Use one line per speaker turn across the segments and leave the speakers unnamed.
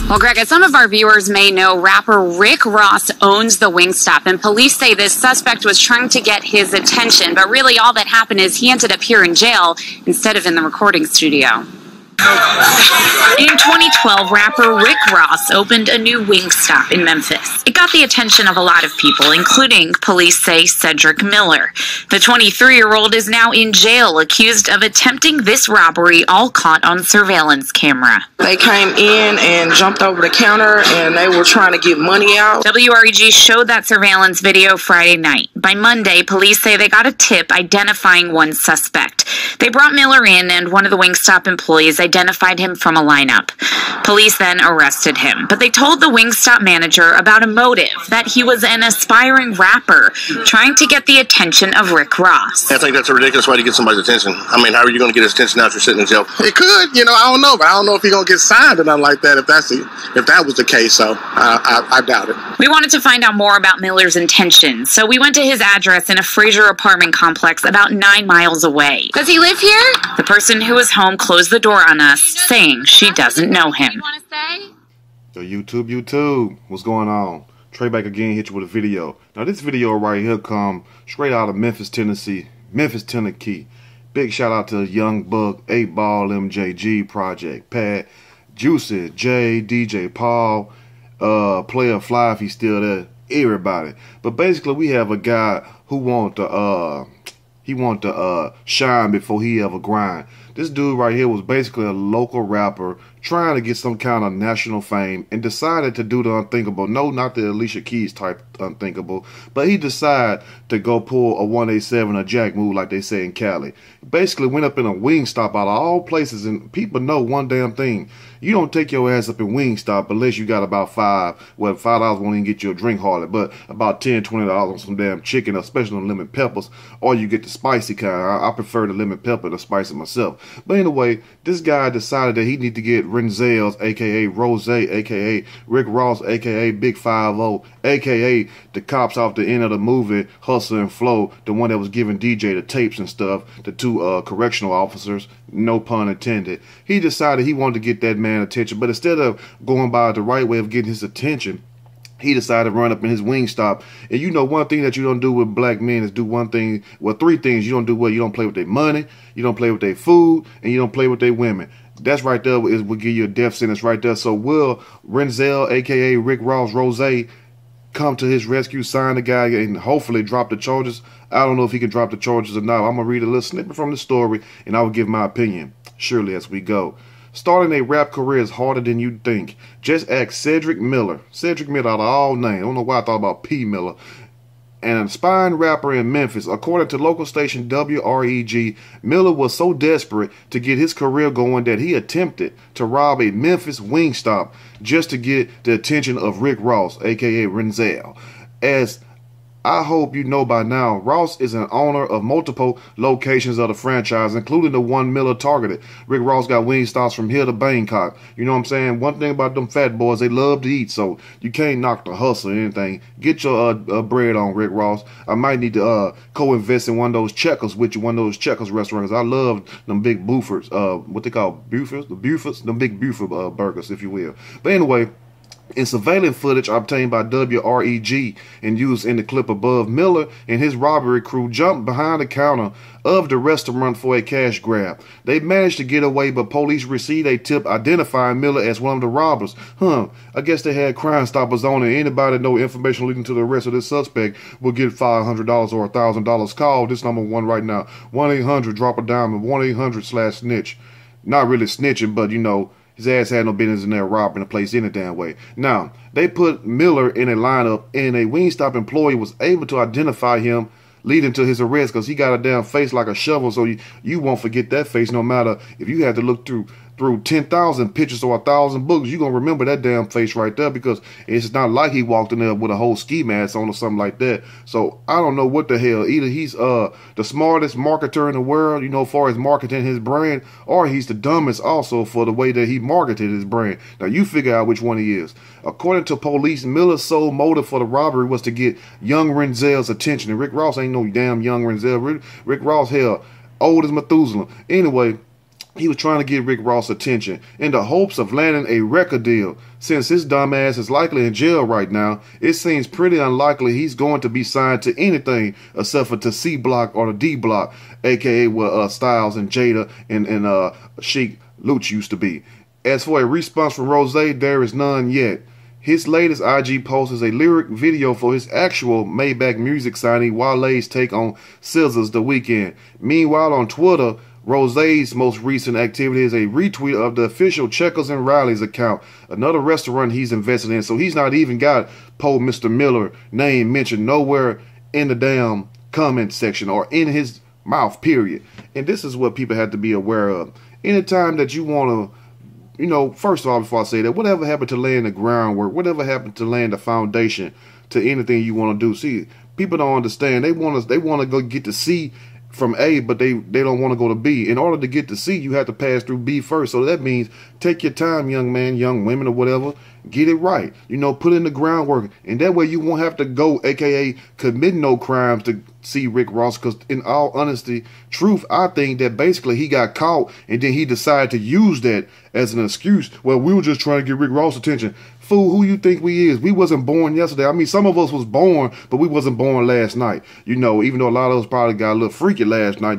Well, Greg, as some of our viewers may know, rapper Rick Ross owns the Wingstop, and police say this suspect was trying to get his attention, but really all that happened is he ended up here in jail instead of in the recording studio. In 2012, rapper Rick Ross opened a new Wingstop in Memphis. It got the attention of a lot of people, including, police say, Cedric Miller. The 23-year-old is now in jail, accused of attempting this robbery, all caught on surveillance camera.
They came in and jumped over the counter, and they were trying to get money out.
WREG showed that surveillance video Friday night. By Monday, police say they got a tip identifying one suspect. They brought Miller in, and one of the Wingstop employees identified him from a lineup. Police then arrested him, but they told the Wingstop manager about a motive, that he was an aspiring rapper trying to get the attention of Rick Ross.
I think that's a ridiculous way to get somebody's attention. I mean, how are you going to get his attention after sitting in jail?
It could, I don't know, but I don't know if he's going to get signed or nothing like that if that was the case, so I doubt it.
We wanted to find out more about Miller's intentions, so we went to his address in a Fraser apartment complex about 9 miles away. Does he live here? The person who was home closed the door on us, saying she doesn't know him. You want to say?
Yo, YouTube, what's going on? Trey back again, hit you with a video. Now this video right here come straight out of Memphis, Tennessee. Big shout out to Young Buck, 8 Ball, MJG, Project Pat, Juicy, J, DJ Paul, Player Fly if he's still there, everybody. But basically we have a guy who want to shine before he ever grind. This dude right here was basically a local rapper trying to get some kind of national fame and decided to do the unthinkable. No, not the Alicia Keys type unthinkable, but he decided to go pull a 187, a jack move like they say in Cali. Basically went up in a Wingstop out of all places, and people know one damn thing. You don't take your ass up in Wingstop unless you got about $5 won't even get you a drink hardly, but about $10, $20 on some damn chicken, especially on lemon peppers, or you get the spicy kind. I prefer the lemon pepper to spicy myself. But anyway, this guy decided that he need to get Renzel's, aka Rose, aka Rick Ross, aka Big 5-0, aka the cops off the end of the movie Hustle and Flow, the one that was giving DJ the tapes and stuff, the 2 correctional officers, no pun intended. He decided he wanted to get that man attention, but instead of going by the right way of getting his attention, he decided to run up in his Wingstop. And one thing that you don't do with black men is do one thing, well, 3 things you don't do well. You don't play with their money, you don't play with their food, and you don't play with their women. That's right there will give you a death sentence right there. So will Renzel, aka Rick Ross, Rose, come to his rescue, sign the guy, and hopefully drop the charges? I don't know if he can drop the charges or not. I'm going to read a little snippet from the story, and I will give my opinion, surely, as we go. Starting a rap career is harder than you'd think. Just ask Cedric Miller. Cedric Miller out of all names. I don't know why I thought about P. Miller. An aspiring rapper in Memphis. According to local station WREG, Miller was so desperate to get his career going that he attempted to rob a Memphis Wingstop just to get the attention of Rick Ross, aka Renzel. As I hope you know by now, Ross is an owner of multiple locations of the franchise, including the one Miller targeted. Rick Ross got Wingstops from here to Bangkok. You know what I'm saying? One thing about them fat boys, they love to eat, so you can't knock the hustle or anything. Get your bread on, Rick Ross. I might need to co-invest in one of those Checkers with you, one of those Checkers restaurants. I love them big Buford's, what they call Buford's? The Buford's? Them big Buford burgers, if you will. But anyway, in surveillance footage obtained by WREG and used in the clip above, Miller and his robbery crew jumped behind the counter of the restaurant for a cash grab. They managed to get away, but police received a tip identifying Miller as one of the robbers. I guess they had Crime Stoppers on it. Anybody know information leading to the arrest of this suspect will get $500 or $1,000. Call this number 1 right now. 1-800-DROP-A-DIME, 1-800/snitch. Not really snitching, but his ass had no business in there robbing the place any damn way. Now, they put Miller in a lineup, and a Wingstop employee was able to identify him, leading to his arrest, because he got a damn face like a shovel, so you won't forget that face no matter if you had to look through 10,000 pictures or 1,000 books. You're going to remember that damn face right there, because it's not like he walked in there with a whole ski mask on or something like that. So I don't know what the hell. Either he's the smartest marketer in the world, as far as marketing his brand, or he's the dumbest also for the way that he marketed his brand. Now you figure out which one he is. According to police, Miller's sole motive for the robbery was to get young Renzel's attention. And Rick Ross ain't no damn young Renzel. Rick Ross, hell, old as Methuselah. Anyway, he was trying to get Rick Ross' attention in the hopes of landing a record deal. Since his dumb ass is likely in jail right now, it seems pretty unlikely he's going to be signed to anything except for to C Block or the D Block, aka where Styles and Jada and Sheik Luch used to be. As for a response from Rose, there is none yet. His latest IG post is a lyric video for his actual Maybach music signing, Wale's take on Scissors The Weeknd. Meanwhile, on Twitter, Rose's most recent activity is a retweet of the official Checkers and Riley's account, another restaurant he's invested in. So he's not even got Poe Mr. Miller name mentioned nowhere in the damn comment section or in his mouth, period. And this is what people have to be aware of. Anytime that you want to, first of all, before I say that, whatever happened to laying the groundwork, whatever happened to laying the foundation to anything you want to do. See, people don't understand. They want to go get to C from A, but they don't want to go to B. In order to get to C, you have to pass through B first. So that means take your time, young man, young women, or whatever. Get it right. Put in the groundwork. And that way you won't have to go, aka commit no crimes to see Rick Ross. Because in all honesty, truth, I think that basically he got caught and then he decided to use that as an excuse. Well, we were just trying to get Rick Ross' attention. Fool, who you think we is? We wasn't born yesterday. I mean, some of us was born, but we wasn't born last night. Even though a lot of us probably got a little freaky last night,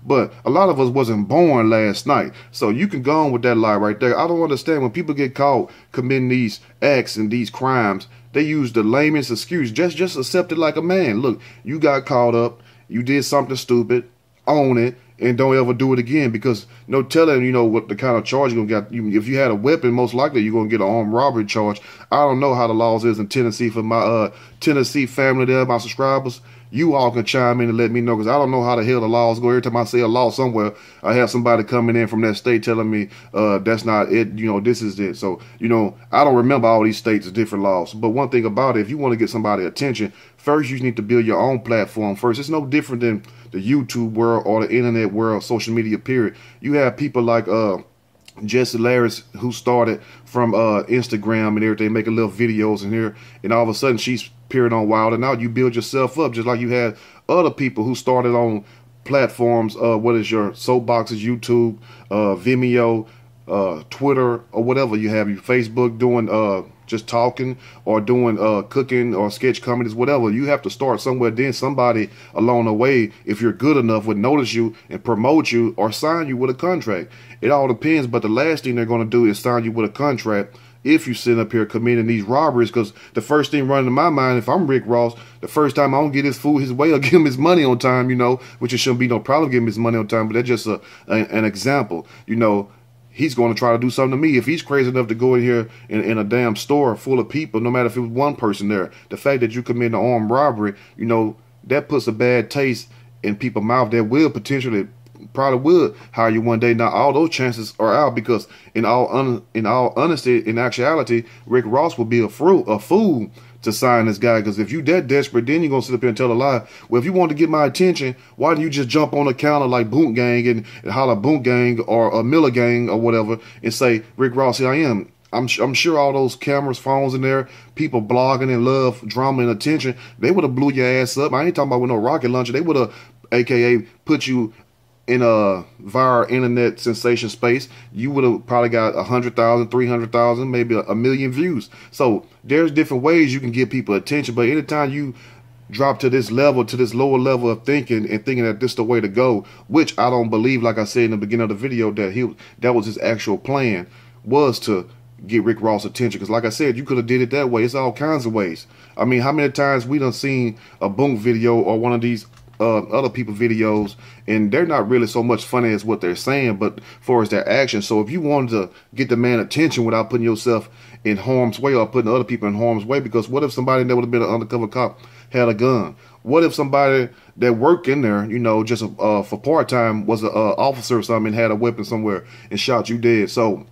but a lot of us wasn't born last night. So you can go on with that lie right there. I don't understand when people get caught committing these acts and these crimes, they use the lamest excuse. Just accept it like a man. Look, you got caught up. You did something stupid. Own it. And don't ever do it again, because no telling, what the kind of charge you're going to get. If you had a weapon, most likely you're going to get an armed robbery charge. I don't know how the laws is in Tennessee for my Tennessee family there, my subscribers. You all can chime in and let me know, because I don't know how the hell the laws go. Every time I say a law somewhere, I have somebody coming in from that state telling me that's not it, this is it. So, I don't remember all these states' different laws. But one thing about it, if you want to get somebody attention, first you need to build your own platform first. It's no different than the YouTube world or the internet world, social media, period. You have people like Jesse Larris, who started from Instagram and everything, making little videos in here, and all of a sudden she's appearing on Wild and Out. You build yourself up, just like you had other people who started on platforms, what is your soapboxes, YouTube, Vimeo, Twitter, or whatever you have, you Facebook, doing just talking or doing cooking or sketch comedies, whatever. You have to start somewhere. Then somebody along the way, if you're good enough, would notice you and promote you or sign you with a contract. It all depends, but the last thing they're going to do is sign you with a contract if you sit up here committing these robberies. Because the first thing running to my mind, if I'm Rick Ross, the first time I don't get his food his way or give him his money on time, which it shouldn't be no problem giving him his money on time, but that's just an example. He's going to try to do something to me. If he's crazy enough to go in here in a damn store full of people, no matter if it was one person there, the fact that you commit an armed robbery, that puts a bad taste in people's mouth that will potentially probably would hire you one day. Now, all those chances are out, because in all honesty, in actuality, Rick Ross will be a fool to sign this guy. Because if you that desperate, then you're going to sit up here and tell a lie. Well, if you want to get my attention, why don't you just jump on the counter like Boot Gang and holler Boot Gang or a Miller Gang or whatever and say, Rick Ross, here I am. I'm sure all those cameras, phones in there, people blogging and love drama and attention, they would have blew your ass up. I ain't talking about with no rocket launcher. They would have, aka, put you in a viral internet sensation space. You would have probably got 100,000, 300,000, maybe a million views. So there's different ways you can get people attention. But anytime you drop to this level, to this lower level of thinking and thinking that this is the way to go, which I don't believe, like I said in the beginning of the video, that was his actual plan, was to get Rick Ross attention. Because like I said, you could have did it that way. It's all kinds of ways. I mean, how many times we done seen a Boom video or one of these other people videos, and they're not really so much funny as what they're saying, but far as their actions. So if you wanted to get the man attention without putting yourself in harm's way or putting other people in harm's way, because what if somebody that would have been an undercover cop had a gun? What if somebody that worked in there, just for part-time, was an officer or something and had a weapon somewhere and shot you dead? So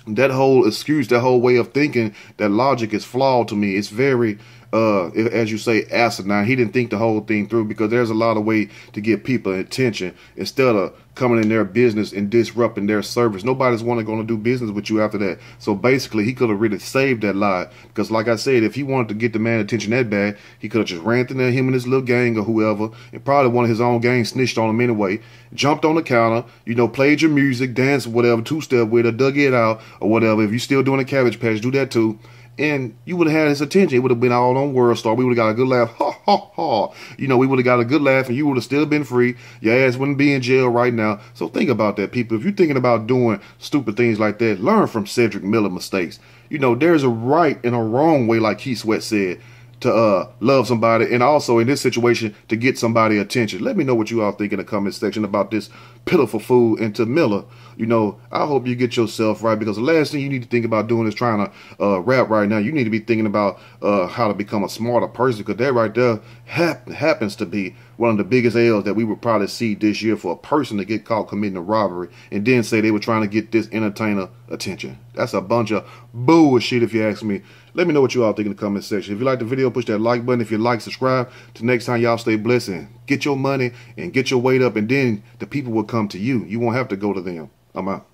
that whole excuse, that whole way of thinking, that logic is flawed to me. It's very as you say, asinine. He didn't think the whole thing through, because there's a lot of way to get people attention. Instead of coming in their business and disrupting their service. Nobody's going to do business with you after that. So basically, he could have really saved that lie, because like I said, if he wanted to get the man attention that bad, he could have just ran through there, him and his little gang or whoever, and probably one of his own gang snitched on him anyway, jumped on the counter, you know, played your music, danced, whatever, two-step with her, dug it out or whatever. If you're still doing a Cabbage Patch, do that too. And you would have had his attention. It would have been all on World Star. We would have got a good laugh. Ha, ha, ha. You know, we would have got a good laugh, and you would have still been free. Your ass wouldn't be in jail right now. So think about that, people. If you're thinking about doing stupid things like that, learn from Cedric Miller mistakes. You know, there's a right and a wrong way, like Keith Sweat said, to love somebody, and also in this situation to get somebody attention. Let me know what you all think in the comment section about this pitiful fool. And to Miller, you know, I hope you get yourself right, because the last thing you need to think about doing is trying to rap right now. You need to be thinking about how to become a smarter person, because that right there happens to be one of the biggest L's that we would probably see this year, for a person to get caught committing a robbery and then say they were trying to get this entertainer attention. That's a bunch of bullshit, if you ask me. Let me know what you all think in the comment section. If you like the video, push that like button. If you like, subscribe. Till next time, y'all stay blessed and get your money and get your weight up, and then the people will come to you. You won't have to go to them. I'm out.